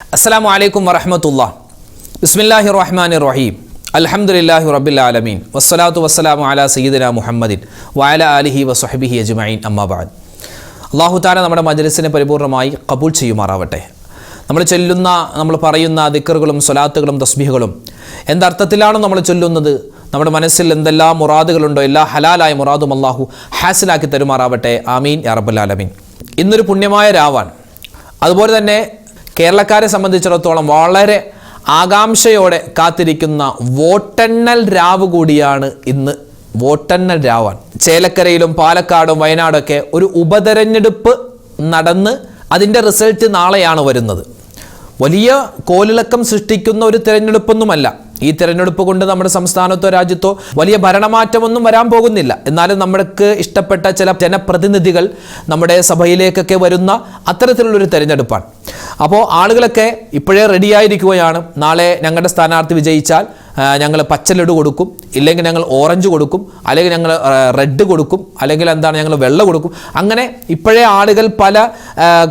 അസ്സലാമു അലൈക്കും വറഹ്മത്തുള്ളാഹി. ബിസ്മില്ലാഹിർ റഹ്മാനിർ റഹീം. അൽഹംദുലില്ലാഹി റബ്ബിൽ ആലമീൻ. വസ്സലാത്തു വസ്സലാമു അലാ സയ്യിദിനാ മുഹമ്മദിൻ വഅലാ ആലിഹി വസ്വഹ്ബിഹി അജ്മഈൻ. അമ്മാ ബഅദ്. അല്ലാഹു തആല നമ്മുടെ മജ്ലിസിനെ പരിപൂർണമായി ഖബൂൽ ചെയ്യുമാറാവട്ടെ. നമ്മൾ പറയുന്ന ദിക്റുകളും സ്വലാത്തുകളും തസ്ബീഹുകളും എന്തർത്ഥത്തിലാണ് നമ്മൾ ചൊല്ലുന്നത്, നമ്മുടെ മനസ്സിൽ എന്തെല്ലാം മുറാദുകളുണ്ടോ എല്ലാ ഹലാലായ മുറാദും അല്ലാഹു ഹാസിലാക്കി തരുമാറാവട്ടെ. ആമീൻ യാ റബ്ബൽ ആലമീൻ. ഇന്നൊരു പുണ്യമായ രാവാണ്. അതുപോലെ തന്നെ കേരളക്കാരെ സംബന്ധിച്ചിടത്തോളം വളരെ ആകാംക്ഷയോടെ കാത്തിരിക്കുന്ന വോട്ടെണ്ണൽ രാവ് കൂടിയാണ് ഇന്ന്. വോട്ടെണ്ണൽ രാവാണ്. ചേലക്കരയിലും പാലക്കാടും വയനാടൊക്കെ ഒരു ഉപതെരഞ്ഞെടുപ്പ് നടന്ന് അതിൻ്റെ റിസൾട്ട് നാളെയാണ് വരുന്നത്. വലിയ കോലിളക്കം സൃഷ്ടിക്കുന്ന ഒരു തിരഞ്ഞെടുപ്പൊന്നുമല്ല. ഈ തിരഞ്ഞെടുപ്പ് കൊണ്ട് നമ്മുടെ സംസ്ഥാനത്തോ രാജ്യത്തോ വലിയ ഭരണമാറ്റമൊന്നും വരാൻ പോകുന്നില്ല. എന്നാലും നമ്മൾക്ക് ഇഷ്ടപ്പെട്ട ചില ജനപ്രതിനിധികൾ നമ്മുടെ സഭയിലേക്കൊക്കെ വരുന്ന അത്തരത്തിലുള്ളൊരു തിരഞ്ഞെടുപ്പാണ്. അപ്പോൾ ആളുകളൊക്കെ ഇപ്പോഴേ റെഡിയായിരിക്കുകയാണ്. നാളെ ഞങ്ങളുടെ സ്ഥാനാർത്ഥി വിജയിച്ചാൽ ഞങ്ങൾ പച്ച ലഡു കൊടുക്കും, ഇല്ലെങ്കിൽ ഞങ്ങൾ ഓറഞ്ച് കൊടുക്കും, അല്ലെങ്കിൽ ഞങ്ങൾ റെഡ് കൊടുക്കും, അല്ലെങ്കിൽ ഞങ്ങൾ വെള്ള കൊടുക്കും. അങ്ങനെ ഇപ്പോഴേ ആളുകൾ പല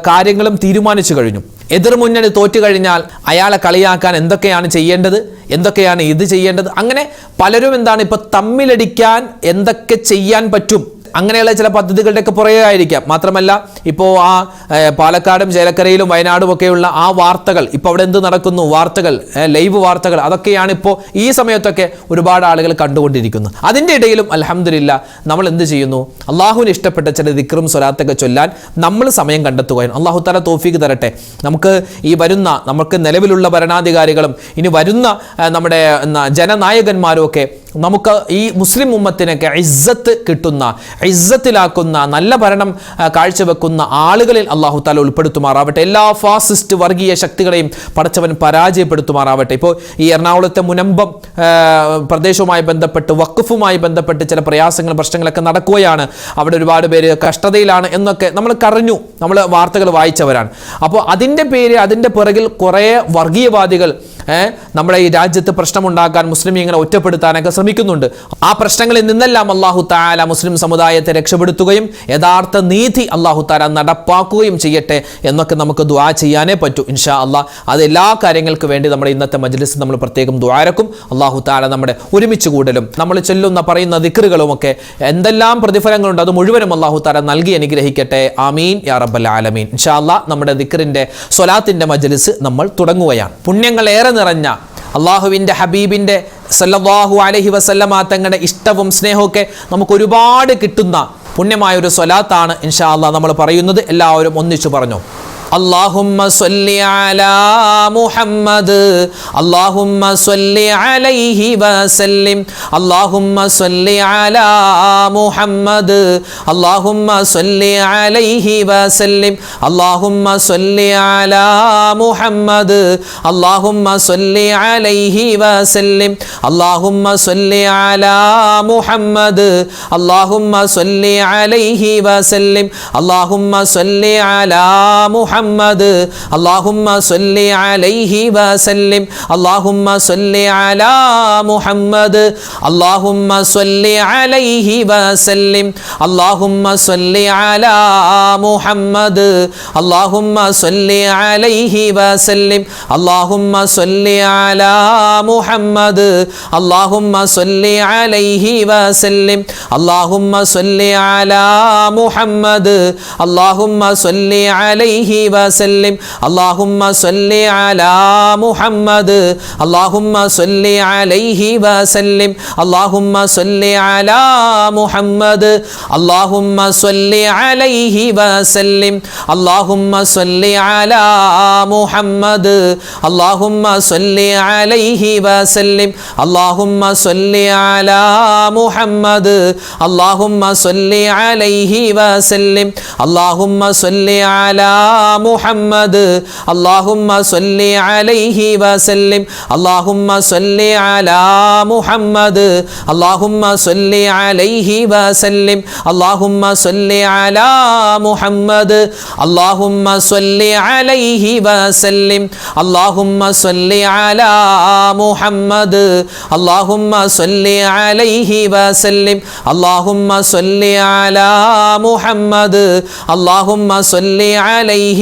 കാര്യങ്ങളും തീരുമാനിച്ചു കഴിഞ്ഞു. എതിർമുന്നണി തോറ്റു കഴിഞ്ഞാൽ അയാളെ കളിയാക്കാൻ എന്തൊക്കെയാണ് ചെയ്യേണ്ടത്, എന്തൊക്കെയാണ് ഇത് ചെയ്യേണ്ടത്, അങ്ങനെ പലരും ഇപ്പോൾ തമ്മിലടിക്കാൻ എന്തൊക്കെ ചെയ്യാൻ പറ്റും അങ്ങനെയുള്ള ചില പദ്ധതികളുടെയൊക്കെ പുറകെ ആയിരിക്കാം. മാത്രമല്ല ഇപ്പോൾ ആ പാലക്കാടും ചേലക്കരയിലും വയനാടും ഒക്കെയുള്ള ആ വാർത്തകൾ, ഇപ്പോൾ അവിടെ എന്ത് നടക്കുന്നു, വാർത്തകൾ, ലൈവ് വാർത്തകൾ, അതൊക്കെയാണ് ഇപ്പോൾ ഈ സമയത്തൊക്കെ ഒരുപാട് ആളുകൾ കണ്ടുകൊണ്ടിരിക്കുന്നത്. അതിൻ്റെ ഇടയിലും അൽഹംദുലില്ലാ നമ്മൾ എന്ത് ചെയ്യുന്നു, അള്ളാഹുവിന് ഇഷ്ടപ്പെട്ട ചില ദിക്റും സ്വലാത്തൊക്കെ ചൊല്ലാൻ നമ്മൾ സമയം കണ്ടെത്തുകയാണ്. അള്ളാഹു തആല തൗഫീഖ് തരട്ടെ. നമുക്ക് നിലവിലുള്ള ഭരണാധികാരികളും ഇനി വരുന്ന നമ്മുടെ ജനനായകന്മാരും ഒക്കെ നമുക്ക് ഈ മുസ്ലിം ഉമ്മത്തിനൊക്കെ ഇസ്സത്ത് കിട്ടുന്ന, ഇസ്സത്തിലാക്കുന്ന, നല്ല ഭരണം കാഴ്ചവെക്കുന്ന ആളുകളിൽ അല്ലാഹു തആല ഉൾപ്പെടുത്തുമാറാവട്ടെ. എല്ലാ ഫാസിസ്റ്റ് വർഗീയ ശക്തികളെയും പടച്ചവൻ പരാജയപ്പെടുത്തുമാറാവട്ടെ. ഇപ്പോൾ ഈ എറണാകുളത്തെ മുനമ്പം പ്രദേശവുമായി ബന്ധപ്പെട്ട്, വഖഫുമായി ബന്ധപ്പെട്ട് ചില പ്രയാസങ്ങളും പ്രശ്നങ്ങളൊക്കെ നടക്കുകയാണ്. അവിടെ ഒരുപാട് പേര് കഷ്ടതയിലാണ് എന്നൊക്കെ നമ്മൾ അറിഞ്ഞു, നമ്മൾ വാർത്തകൾ വായിച്ചവരാണ്. അപ്പോൾ അതിൻ്റെ പിറകിൽ കുറേ വർഗീയവാദികൾ നമ്മുടെ ഈ രാജ്യത്ത് പ്രശ്നമുണ്ടാക്കാൻ, മുസ്ലിമീങ്ങളെ ഒറ്റപ്പെടുത്താനൊക്കെ ശ്രമിക്കുന്നുണ്ട്. ആ പ്രശ്നങ്ങളിൽ നിന്നെല്ലാം അല്ലാഹു തആല മുസ്ലിം സമുദായത്തെ രക്ഷപ്പെടുത്തുകയും യഥാർത്ഥ നീതി അല്ലാഹു തആല നടപ്പാക്കുകയും ചെയ്യട്ടെ എന്നൊക്കെ നമുക്ക് ദുആ ചെയ്യാനേ പറ്റൂ ഇൻഷാ അല്ലാഹ്. അത് എല്ലാ കാര്യങ്ങൾക്ക് വേണ്ടി നമ്മുടെ ഇന്നത്തെ മജ്ലിസ് നമ്മൾ പ്രത്യേകം ദുആരക്കും. അല്ലാഹു തആല നമ്മുടെ ഒരുമിച്ച് കൂടലും നമ്മൾ ചൊല്ലുന്ന പറയുന്ന ദിക്റുകളും ഒക്കെ എന്തെല്ലാം പ്രതിഫലങ്ങളുണ്ട് അത് മുഴുവനും അല്ലാഹു തആല നൽകി അനുഗ്രഹിക്കട്ടെ. ആമീൻ യാ റബ്ബൽ ആലമീൻ. ഇൻഷാ അല്ലാഹ് നമ്മുടെ ദിക്റിന്റെ സ്വലാത്തിന്റെ മജ്ലിസ് നമ്മൾ തുടങ്ങുകയാണ്. പുണ്യങ്ങൾ ഏറെ നിറഞ്ഞ അള്ളാഹുവിൻ്റെ ഹബീബിൻ്റെ സല്ലല്ലാഹു അലൈഹി വസല്ലമ തങ്ങളുടെ ഇഷ്ടവും സ്നേഹമൊക്കെ നമുക്ക് ഒരുപാട് കിട്ടുന്ന പുണ്യമായൊരു സ്വലാത്താണ് ഇൻഷാ അല്ലാഹ് നമ്മൾ പറയുന്നത്. എല്ലാവരും ഒന്നിച്ചു പറഞ്ഞു. اللهم صل على محمد اللهم صل عليه وسلم اللهم صل على محمد اللهم صل عليه وسلم اللهم صل على محمد اللهم صل عليه وسلم اللهم صل على محمد اللهم صل عليه وسلم اللهم صل على محمد اللهم صل عليه وسلم اللهم صل على محمد اللهم صل عليه وسلم اللهم صل على محمد اللهم صل عليه وسلم اللهم صل على محمد اللهم صل عليه وسلم اللهم صل على محمد اللهم صل عليه وسلم اللهم صل على محمد اللهم صل عليه وسلم اللهم صل على محمد اللهم صل عليه وسلم اللهم صل على محمد اللهم صل عليه وسلم اللهم صل على محمد اللهم صل عليه وسلم اللهم صل على محمد اللهم صل عليه وسلم اللهم صل على محمد اللهم صل عليه وسلم اللهم صل على محمد اللهم صل عليه وسلم اللهم صل على محمد اللهم صل عليه وسلم اللهم صل على محمد اللهم صل عليه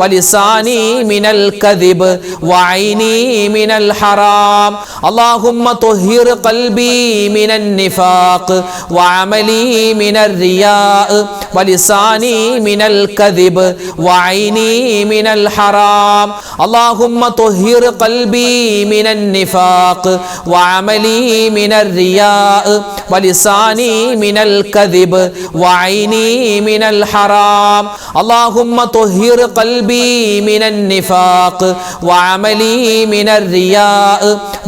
വലിസാനി മിനൽ കദിബ് വഅൈനി മിനൽ ഹറാം. അല്ലാഹുമ്മ തുഹിർ ഖൽബി മിനൻ നിഫാഖ് വഅമലി മിനർ റിയാ വലിസാനി മിനൽ കദിബ് വഅൈനി മിനൽ ഹറാം. അല്ലാഹുമ്മ തുഹിർ ഖൽബി മിനൻ നിഫാഖ് വഅമലി മിനർ റിയാ വലിസാനി മിനൽ കദിബ് വഅൈനി മിനൽ ഹറാം. അല്ലാഹുമ്മ തുഹിർ ഖൽബി മിനൻ നിഫാഖ് വഅമലി മിനർ റിയാ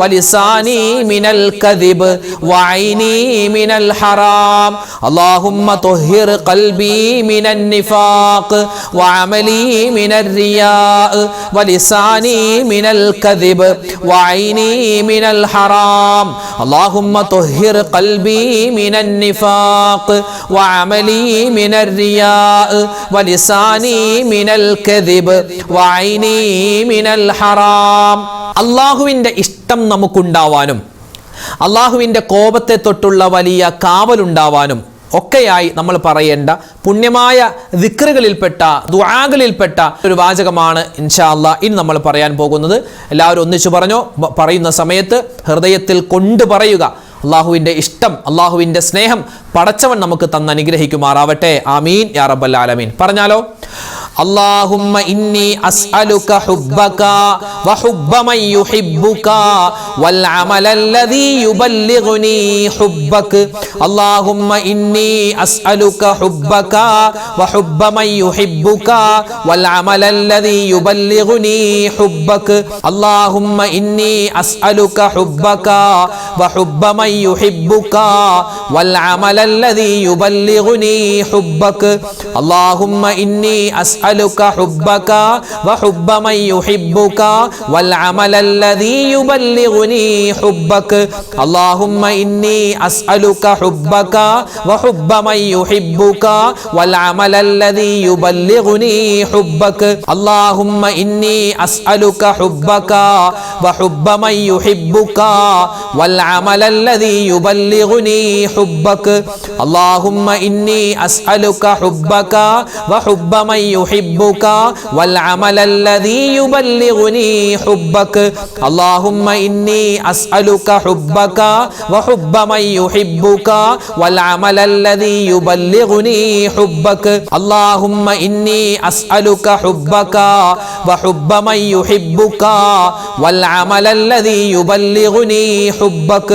വലിസാനി മിനൽ കദിബ് വഅൈനി മിനൽ ഹറാം. അല്ലാഹുമ്മ തുഹിർ ഖൽബി മിനൻ നിഫാഖ് വഅമലി മിനർ റിയാ വലിസാനി മിനൽ കദിബ് വഅൈനി മിനൽ ഹറാം. അല്ലാഹുമ്മ തുഹിർ ഖൽബി മിനൻ നിഫാഖ് വഅമലി മിനർ റിയാ വലിസാനി മിനൽ കദിബ് വഅൈനി മിനൽ ഹറാം. അല്ലാഹുവിൻ്റെ ഇഷ്ടം നമുക്കുണ്ടാവാനും അല്ലാഹുവിൻ്റെ കോപത്തെ തൊട്ടുള്ള വലിയ കാവലുണ്ടാവാനും ഒക്കെയായി നമ്മൾ പറയേണ്ട പുണ്യമായ ദിക്റുകളിൽപ്പെട്ട ദുആകളിൽപ്പെട്ട ഒരു വാചകമാണ് ഇൻഷാ അല്ലാഹ് ഇനി നമ്മൾ പറയാൻ പോകുന്നത്. എല്ലാവരും ഒന്നിച്ചു പറഞ്ഞോ. പറയുന്ന സമയത്ത് ഹൃദയത്തിൽ കൊണ്ട് പറയുക. അള്ളാഹുവിൻ്റെ ഇഷ്ടം, അള്ളാഹുവിൻ്റെ സ്നേഹം പടച്ചവൻ നമുക്ക് തന്ന് അനുഗ്രഹിക്കുമാറാവട്ടെ. ആമീൻ യാ റബ്ബൽ ആലമീൻ. പറഞ്ഞാലോ. اللهم إني أسألك حبك وحب من يحبك والعمل الذي يبلغني حبك. اللهم إني أسألك حبك وحب من يحبك والعمل الذي يبلغني حبك. اللهم إني أسألك حبك وحب من يحبك والعمل الذي يبلغني حبك. اللهم إني أسألك حبك وحب من يحبك والعمل الذي يبلغني حبك. اللهم إني أسألك حبك وحب من يحبك والعمل الذي يبلغني حبك. اللهم إني أسألك حبك وحب من يحبك والعمل الذي يبلغني حبك. اللهم إني أسألك حبك وحب من يحبك والعمل الذي يبلغني حبك. اللهم إني أسألك حبك وحب من يحبك والعمل الذي يبلغني حبك. اللهم إني أسألك حبك وحب من يحبك والعمل الذي يبلغني حبك.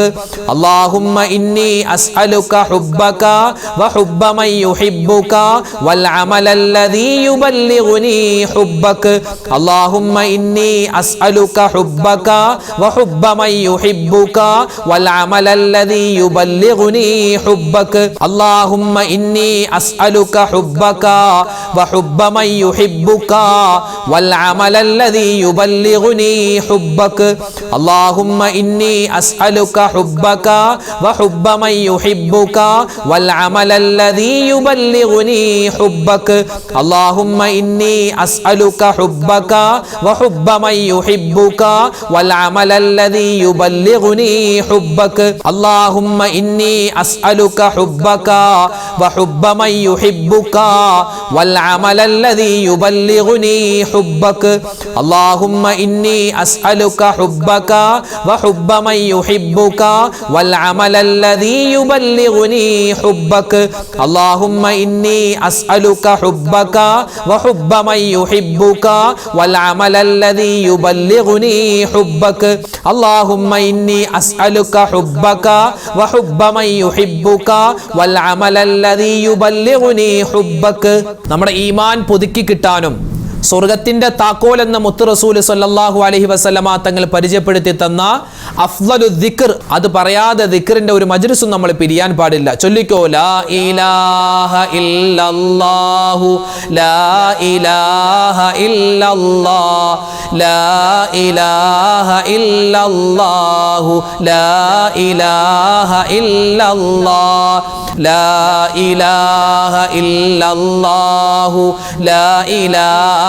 اللهم إني أسألك حبك وحب من يحبك والعمل الذي يبلغني حبك. اللهم إني أسألك حبك وحب من يحبك والعمل الذي يبلغني حبك. اللهم إني أسألك حبك وحب من يحبك والعمل الذي يبلغني حبك. اللهم إني أسألك حبك وحب من يحبك والعمل الذي يبلغني حبك. اللهم إني أسألك حبك وحب من يحبك والعمل الذي يبلغني حبك. اللهم إني أسألك حبك وحب من يحبك والعمل الذي يبلغني حبك. اللهم إني أسألك حبك وحب من يحبك والعمل الذي يبلغني حبك. اللهم إني أسألك حبك وحب من يحبك والعمل الذي يبلغني حبك. اللهم إني أسألك حبك وحب من يحبك والعمل الذي يبلغني حبك. നമ്മുടെ ഈമാൻ പുതുക്കി കിട്ടാനും സ്വർഗത്തിന്റെ താക്കോൽ എന്ന മുത്ത് റസൂൽ സല്ലല്ലാഹു അലൈഹി വസല്ലമ തങ്ങൾ പരിചയപ്പെടുത്തി തന്ന അഫ്ളലു ദിക്ർ, അത് പറയാതെ ദിക്റിന്റെ ഒരു മജ്ലിസും നമ്മൾ പിരിയാൻ പാടില്ല. ചൊല്ലിക്കോ. ലാ ഇലാഹ ഇല്ലല്ലാഹു ലാ ഇലാഹ ഇല്ലല്ലാഹ് ലാ ഇലാഹ ഇല്ലല്ലാഹു ലാ ഇലാഹ ഇല്ലല്ലാഹ് ലാ ഇലാഹ ഇല്ലല്ലാഹു ലാ ഇലാഹ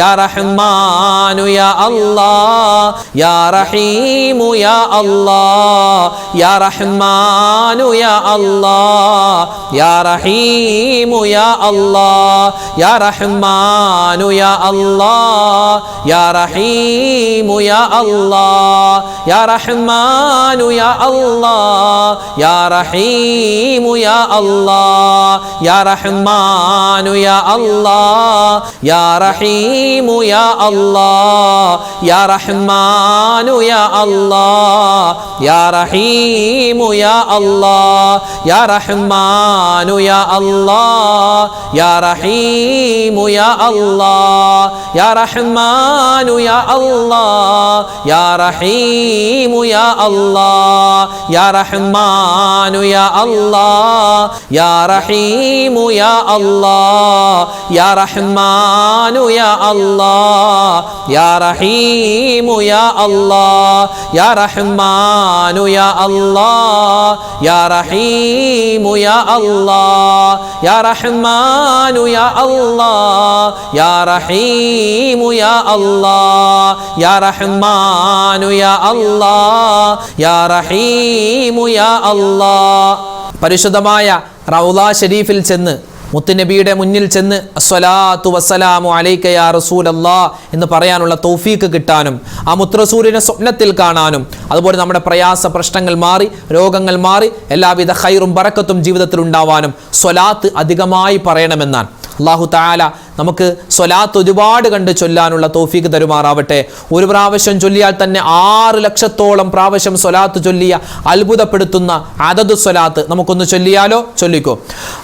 യാ റഹ്മാനു യാ അല്ലാഹ് യാ റഹീമു യാ അല്ലാഹ് യാ റഹ്മാനു യാ അല്ലാഹ് യാ റഹീമു യാ അല്ലാഹ് യാ റഹ്മാനു യാ അല്ലാഹ് യാ റഹീമു യാ അല്ലാഹ് യാ റഹ്മാനു യാ അല്ലാഹ് യാ റഹീമു യാ അല്ലാഹ് യാ റഹ്മാനു യാ അല്ലാഹ് യാ റഹീമു യാ അല്ലാഹ് യാ റഹ്മാനു യാ അല്ലാഹ് യാ റഹീമു യാ അല്ലാഹ് യാ റഹ്മാനു യാ അല്ലാഹ് യാ റഹീമു യാ അല്ലാഹ് യാ റഹ്മാനു യാ അല്ലാഹ് യാ റഹീമു യാ അല്ലാഹ് യാ റഹ്മാനു യാ അല്ലാഹ് യാ റഹീമു യാ അല്ലാഹ് യാ റഹ്മാനു യാ അല്ലാഹ് യാ റഹീമു യാ അല്ലാഹ് യാ റഹ്മാനു യാ അല്ലാഹ് യാ റഹീമു യാ അല്ലാഹ് യാ റഹ്മാനു യാ അല്ലാഹ് യാ റഹീമു യാ അല്ലാഹ് യാ റഹ്മാനു യാ അല്ലാഹ് യാ റഹീമു യാ അല്ലാഹ്. പരിശുദ്ധമായ റൗള ഷരീഫിൽ ചെന്ന് മുത്തുനബിയുടെ മുന്നിൽ ചെന്ന് അസ്സലാത്തു വസ്സലാമു അലൈക യാ റസൂലല്ലാഹ് എന്ന് പറയാനുള്ള തൗഫീക്ക് കിട്ടാനും ആ മുത്തുറസൂലിനെ സ്വപ്നത്തിൽ കാണാനും അതുപോലെ നമ്മുടെ പ്രയാസ പ്രശ്നങ്ങൾ മാറി രോഗങ്ങൾ മാറി എല്ലാവിധ ഖൈറും ബറക്കത്തും ജീവിതത്തിൽ ഉണ്ടാവാനും സ്വലാത്ത് അധികമായി പറയണമെന്നാണ്. അല്ലാഹു തആല നമുക്ക് സ്വലാത്ത് ഒരുപാട് കണ്ട് ചൊല്ലാനുള്ള തൗഫീക്ക് തരുമാറാവട്ടെ. ഒരു പ്രാവശ്യം ചൊല്ലിയാൽ തന്നെ 6 ലക്ഷത്തോളം പ്രാവശ്യം സ്വലാത്ത് ചൊല്ലിയ അത്ഭുതപ്പെടുത്തുന്ന അദദു സ്വലാത്ത് നമുക്കൊന്ന് ചൊല്ലിയാലോ? ചൊല്ലിക്കോ.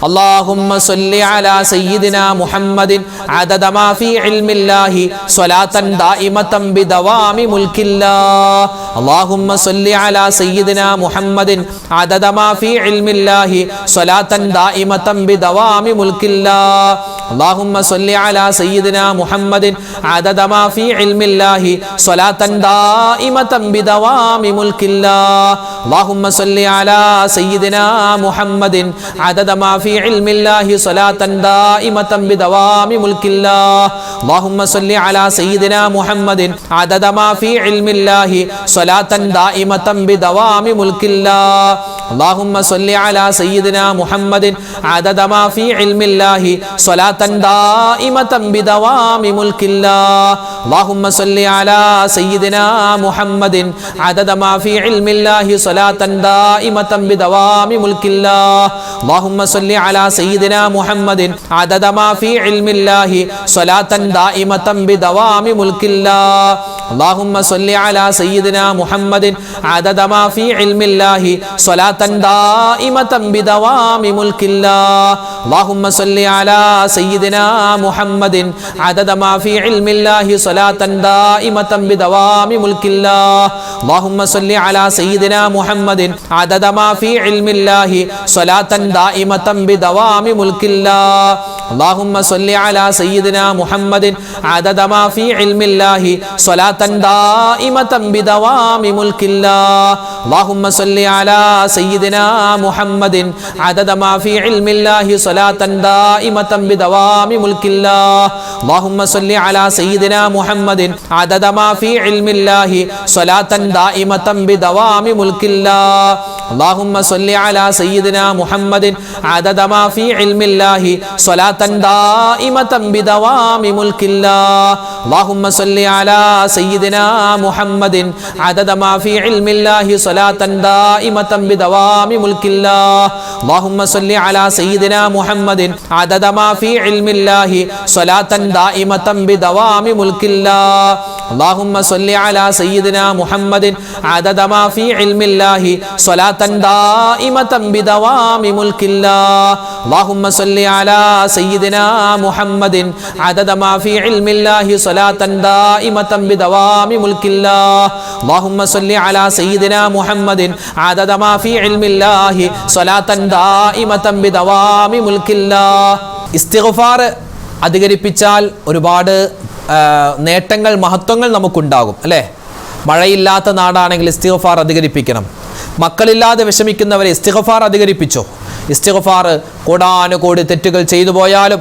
അല്ലാഹുമ്മ സ്വല്ലി അലാ സയ്യിദിനാ മുഹമ്മദിൻ അദദ മാ ഫീ ഇൽമില്ലാഹി സ്വലാത്തൻ ദായിമതൻ ബിദവാമി മുൽക്കില്ലാഹ്. അല്ലാഹുമ്മ സ്വല്ലി അലാ സയ്യിദിനാ മുഹമ്മദിൻ അദദ മാ ഫീ ഇൽമില്ലാഹി സ്വലാത്തൻ ദായിമതൻ ബിദവാമി മുൽക്കില്ലാഹ്. اللهم صل على سيدنا محمد عدد ما في علم الله صلاة دائمة بدوام ملك الله. اللهم صل على سيدنا محمد عدد ما في علم الله صلاة دائمة بدوام ملك الله. اللهم صل على سيدنا محمد عدد ما في علم الله صلاة دائمة بدوام ملك الله. اللهم صل على سيدنا محمد عدد ما في علم الله صلاة دائمة بدوام ملك الله. اللهم صل على سيدنا محمد عدد ما في علم الله صلاة دائمة بدوام ملك الله. اللهم صل على سيدنا محمد عدد ما في علم الله صلاة دائمة بدوام ملك الله. اللهم صل على سيدنا محمد عدد ما في علم الله صلاة دائمة بدوام ملك الله. اللهم صل على سيدنا محمد عدد ما في علم الله صلاة دائمة بدوام ملك الله. اللهم صل على سيدنا محمد عدد ما في علم الله صلاة دائمة بدوام ملك الله. اللهم صل على سيدنا محمد عدد ما في علم الله صلاة دائمة بدوام ملك الله. اللهم صل على سيدنا محمد عدد ما في علم الله صلاة دائمة بدوام ملك الله. اللهم صل على سيدنا محمد عدد ما في علم الله صلاة دائمة بدوام ملك الله. اللهم صل على سيدنا محمد عدد ما في علم الله صلاة دائمة بدوام ملك الله. اللهم صل على سيدنا محمد عدد ما في علم الله صلاة دائمة بدوام ملك الله. اللهم صل على سيدنا محمد عدد ما في علم الله صلاة دائمة بدوام ملك الله. اللهم صل على سيدنا محمد عدد ما في علم الله صلاة دائمة بدوام ملك الله. اللهم صل على سيدنا محمد عدد ما في علم الله صلاة دائمة بدوام ملك الله. اللهم صل على سيدنا محمد عدد ما في علم الله صلاة دائمة بدوام ملك الله. ഇസ്തിഗ്ഫാർ അധികരിപ്പിച്ചാൽ ഒരുപാട് നേട്ടങ്ങൾ മഹത്വങ്ങൾ നമുക്കുണ്ടാകും അല്ലേ? മഴയില്ലാത്ത നാടാണെങ്കിൽ ഇസ്തിഗ്ഫാർ അധികരിപ്പിക്കണം. മക്കളില്ലാതെ വിഷമിക്കുന്നവരെ ഇസ്തിഗ്ഫാർ അധികരിപ്പിച്ചോ. ഇസ്തിഗ്ഫാർ കോടാനുകോടി തെറ്റുകൾ ചെയ്തു പോയാലും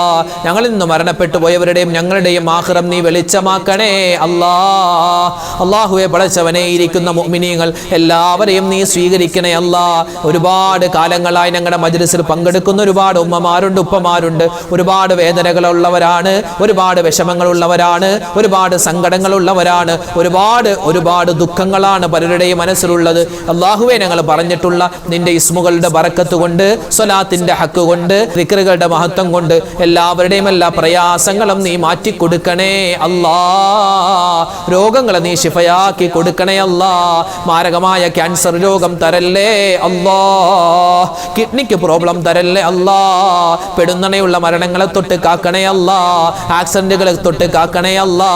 ഞങ്ങളിൽ നിന്ന് മരണപ്പെട്ടു പോയവരുടെയും ഞങ്ങളുടെയും ആഖിറം നീ വെളിച്ചമാക്കണേ അല്ലാ. അല്ലാഹുവേ പടച്ചവനെ, ഇരിക്കുന്ന മുഅ്മിനീങ്ങൾ എല്ലാവരെയും നീ സ്വീകരിക്കണേ അല്ലാ. ഒരുപാട് കാലങ്ങളായി ഞങ്ങളുടെ മജ്ലിസിൽ പങ്കെടുക്കുന്ന ഒരുപാട് ഉമ്മമാരുണ്ട്, ഉപ്പമാരുണ്ട്. ഒരുപാട് വേദനകളുള്ളവരാണ്, ഒരുപാട് വിഷമങ്ങളുള്ളവരാണ്, ഒരുപാട് സങ്കടങ്ങളുള്ളവരാണ്, ഒരുപാട് ദുഃഖങ്ങളാണ് പലരുടെയും മനസ്സിലുള്ളത്. അല്ലാഹുവേ, ഞങ്ങൾ പറഞ്ഞിട്ടുള്ള നിന്റെ ഇസ്മുകളുടെ ബറക്കത്ത് കൊണ്ട്, സ്വലാത്തിന്റെ ഹക്ക് കൊണ്ട്, ദിക്റുകളുടെ മഹത്വം കൊണ്ട് എല്ലാവരുടെയും എല്ലാ പ്രയാസങ്ങളും നീ മാറ്റിക്കൊടുക്കണേ അല്ലാ. രോഗങ്ങളെ നീ ശിഫയാക്കി കൊടുക്കണേ അല്ലാ. മാരകമായ ക്യാൻസർ രോഗം തരല്ലേ അല്ലാ. കിഡ്നിക്ക് പ്രോബ്ലം തരല്ലേ അല്ലാ. പെടുന്നണയുള്ള മരണങ്ങളെ തൊട്ട് കാക്കണേ അല്ലാ. ആക്സിഡന്റുകളെ തൊട്ട് കാക്കണേ അല്ലാ.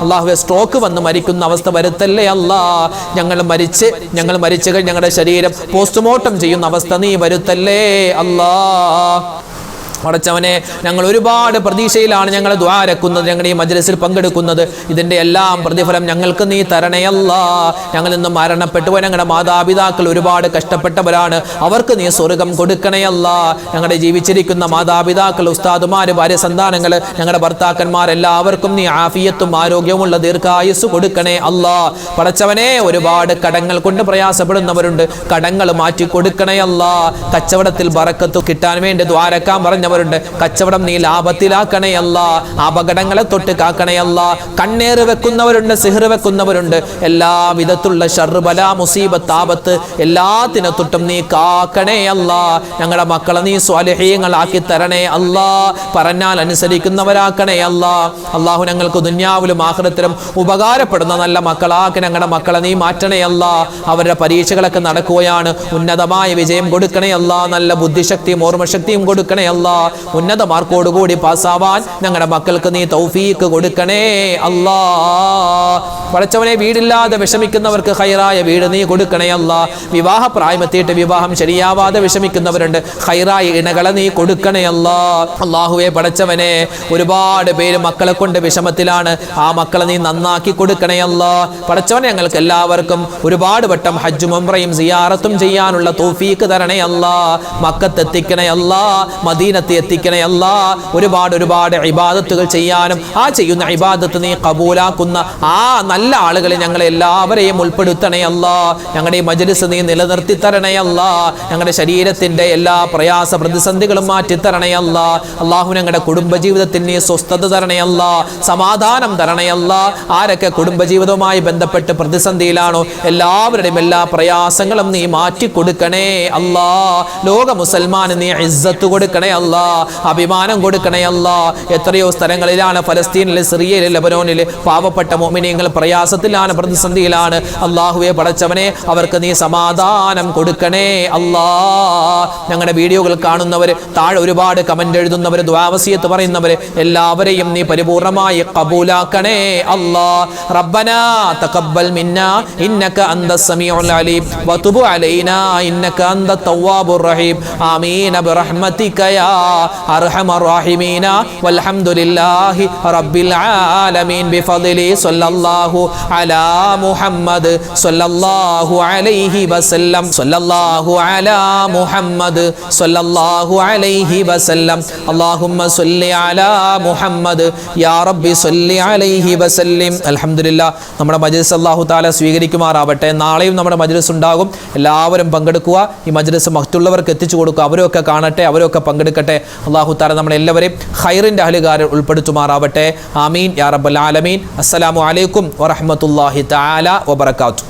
അല്ലാഹുവേ, സ്ട്രോക്ക് വന്ന് മരിക്കുന്ന അവസ്ഥ വരുത്തല്ലേ അല്ലാ. ഞങ്ങൾ മരിച്ച് കഴിഞ്ഞ് ഞങ്ങളുടെ ശരീരം പോസ്റ്റ്മോർട്ടം ചെയ്യുന്ന അവസ്ഥ നീ വരുത്തല്ലേ അല്ലാ. പടച്ചവനെ, ഞങ്ങൾ ഒരുപാട് പ്രതീക്ഷയിലാണ് ഞങ്ങൾ ദുആ രക്കുന്നത്, ഞങ്ങളുടെ ഈ മജ്ലിസിൽ പങ്കെടുക്കുന്നത്. ഇതിൻ്റെ എല്ലാം പ്രതിഫലം ഞങ്ങൾക്ക് നീ തരണയല്ലാ. ഞങ്ങൾ നിന്ന് മരണപ്പെട്ടു പോയ ഞങ്ങളുടെ മാതാപിതാക്കൾ ഒരുപാട് കഷ്ടപ്പെട്ടവരാണ്, അവർക്ക് നീ സ്വർഗം കൊടുക്കണയല്ലാ. ഞങ്ങളുടെ ജീവിച്ചിരിക്കുന്ന മാതാപിതാക്കൾ, ഉസ്താദുമാർ, ഭാര്യ സന്താനങ്ങൾ, ഞങ്ങളുടെ ഭർത്താക്കന്മാർ എല്ലാവർക്കും നീ ആഫിയത്തും ആരോഗ്യവുമുള്ള ദീർഘായുസ് കൊടുക്കണേ അല്ലാ. പടച്ചവനെ, ഒരുപാട് കടങ്ങൾ കൊണ്ട് പ്രയാസപ്പെടുന്നവരുണ്ട്, കടങ്ങൾ മാറ്റി കൊടുക്കണയല്ലാ. കച്ചവടത്തിൽ ബറക്കത്ത് കിട്ടാൻ വേണ്ടി ദ്വാരക്കാൻ പറഞ്ഞവരുണ്ട്, കച്ചവടം നീ ലാഭത്തിലാക്കണേ അല്ലാ. അപകടങ്ങളെ തൊട്ട് കാക്കണേ അല്ലാ. കണ്ണേറ് വെക്കുന്നവരുണ്ട്, സിഹ്റ് വെക്കുന്നവരുണ്ട്, എല്ലാ വിധത്തിലുള്ള ശർറ്, ബലാ, മുസീബത്ത്, ആപത്ത് എല്ലാത്തിനെ തൊട്ടും നീ കാക്കണേ അല്ലാ. ഞങ്ങളുടെ മക്കളെ നീ സ്വാലിഹീങ്ങളാക്കി തരണേ അല്ലാ. പറഞ്ഞാൽ അനുസരിക്കുന്നവരാക്കണേ അല്ലാ. അല്ലാഹു ഞങ്ങൾക്ക് ദുനിയാവിലും ആഖിറത്തിലും ഉപകാരപ്പെടുന്ന നല്ല മക്കളാക്കി ഞങ്ങളുടെ മക്കളെ നീ മാറ്റണേ അല്ലാ. അവരുടെ പരീക്ഷകളൊക്കെ നടക്കുകയാണ്, ഉന്നതമായ വിജയം കൊടുക്കണേ അല്ലാ. നല്ല ബുദ്ധിശക്തിയും ഓർമ്മശക്തിയും കൊടുക്കണേ അല്ലാ. ഉന്നത മാർക്കോടുകൂടി പാസ്സാവാൻ ഞങ്ങളുടെ മക്കൾക്ക് നീ തൗഫീക്ക് കൊടുക്കണേ അല്ലാ. പടച്ചവനെ, വീടില്ലാതെ വിഷമിക്കുന്നവർക്ക് ഖൈറായ വീട് നീ കൊടുക്കണേ അല്ലാ. വിവാഹ പ്രായമെത്തിയിട്ട് വിവാഹം ശരിയാവാതെ വിഷമിക്കുന്നവരുണ്ട്, ഖൈറായ ഇണകളെ നീ കൊടുക്കണേ അല്ലാ. അല്ലാഹുവേ പടച്ചവനെ, ഒരുപാട് പേര് മക്കളെ കൊണ്ട് വിഷമത്തിലാണ്, ആ മക്കളെ നീ നന്നാക്കി കൊടുക്കണേ അല്ലാ. പടച്ചവനെ, ഞങ്ങൾക്ക് എല്ലാവർക്കും ഒരുപാട് വട്ടം ഹജ്ജും ഉംറയും സിയാറത്തും ചെയ്യാനുള്ള തൗഫീക്ക് തരണേ അല്ലാ. മക്കത്തെത്തിക്കണേ അല്ലാ, മദീനത്ത് എത്തിക്കണേ അല്ലാ. ഒരുപാട് ഇബാദത്തുകൾ ചെയ്യാനും ആ ചെയ്യുന്ന ഇബാദത്ത് നീ കബൂലാക്കുന്ന ആ നല്ല ആളുകളെ ഞങ്ങളെ എല്ലാവരെയും ഉൾപ്പെടുത്തണേ അല്ലാ. ഞങ്ങളുടെ ഈ മജ്ലിസ് നീ നിലനിർത്തി തരണേ അല്ലാ. ഞങ്ങളുടെ ശരീരത്തിന്റെ എല്ലാ പ്രയാസ പ്രതിസന്ധികളും മാറ്റി തരണേ അല്ലാ. അല്ലാഹു, ഞങ്ങളുടെ കുടുംബജീവിതത്തിൽ നീ സ്വസ്ഥത തരണേ അല്ലാ, സമാധാനം തരണേ അല്ലാ. ആരൊക്കെ കുടുംബജീവിതവുമായി ബന്ധപ്പെട്ട് പ്രതിസന്ധിയിലാണോ എല്ലാവരുടെയും എല്ലാ പ്രയാസങ്ങളും നീ മാറ്റി കൊടുക്കണേ അല്ലാ. ലോക മുസൽമാന് നീ ഇസ്സത്ത് കൊടുക്കണേ അല്ലാ, അഭിമാനം കൊടുക്കണേ അല്ലാ. എത്രയോ സ്ഥലങ്ങളിലാണ്, ഫലസ്തീനിൽ, സിറിയയിൽ, ലെബനോനിൽ പാവപ്പെട്ട മുഅ്മിനീങ്ങൾ പ്രയാസത്തിലാണ്, പ്രതിസന്ധിയിലാണ്. അല്ലാഹുവേ പടച്ചവനെ, അവർക്ക് നീ സമാധാനം കൊടുക്കണേ അല്ലാ. ഞങ്ങളുടെ വീഡിയോകൾ കാണുന്നവർ, താഴെ ഒരുപാട് കമന്റ് എഴുതുന്നവർ, ദുആ വസിയത്ത് പറയുന്നവർ എല്ലാവരെയും നീ പരിപൂർണമായി കബൂലാക്കണേ അല്ലാ. റബ്ബനാ തഖബ്ബൽ മിന്നാ ഇന്നക അന്തസ് സമീഉൽ അലീം വതുബ് അലൈനാ ഇന്നക അന്തത് തവ്വാബുർ റഹീം. ആമീൻ ബിറഹ്മതിക യാ അർഹമർ റഹീമീന വൽഹംദുലില്ലാഹി റബ്ബിൽ ആലമീൻ ബിഫദ്ലി സ്വല്ലല്ലാഹു അലാ മുഹമ്മദ് സ്വല്ലല്ലാഹു അലൈഹി വസല്ലം സ്വല്ലല്ലാഹു അലാ മുഹമ്മദ് സ്വല്ലല്ലാഹു അലൈഹി വസല്ലം. അല്ലാഹുമ്മ സ്വല്ലി അലാ മുഹമ്മദ് യാ റബ്ബി സ്വല്ലി അലൈഹി വസല്ലം. അൽഹംദുലില്ലാഹ്, നമ്മുടെ മജ്ലിസ് അല്ലാഹു തആല സ്വീകരിക്കുമാറാവട്ടെ. നാളെയും നമ്മുടെ മജ്ലിസ് ഉണ്ടാകും, എല്ലാവരും പങ്കെടുക്കുക. ഈ മജ്ലിസ് മറ്റുള്ളവർക്ക് എത്തിച്ചു കൊടുക്കുക, അവരൊക്കെ കാണട്ടെ, അവരൊക്കെ പങ്കെടുക്കട്ടെ. അല്ലാഹു തആല നമ്മളെല്ലാവരെയും ഖൈറിന്റെ അഹ്ലുകാരിൽ ഉൾപ്പെടുത്തുമാറാവട്ടെ. ആമീൻ യാ റബ്ബൽ ആലമീൻ. അസ്സലാമു അലൈക്കും വറഹ്മത്തുള്ളാഹി തആല വബറകാതുഹു.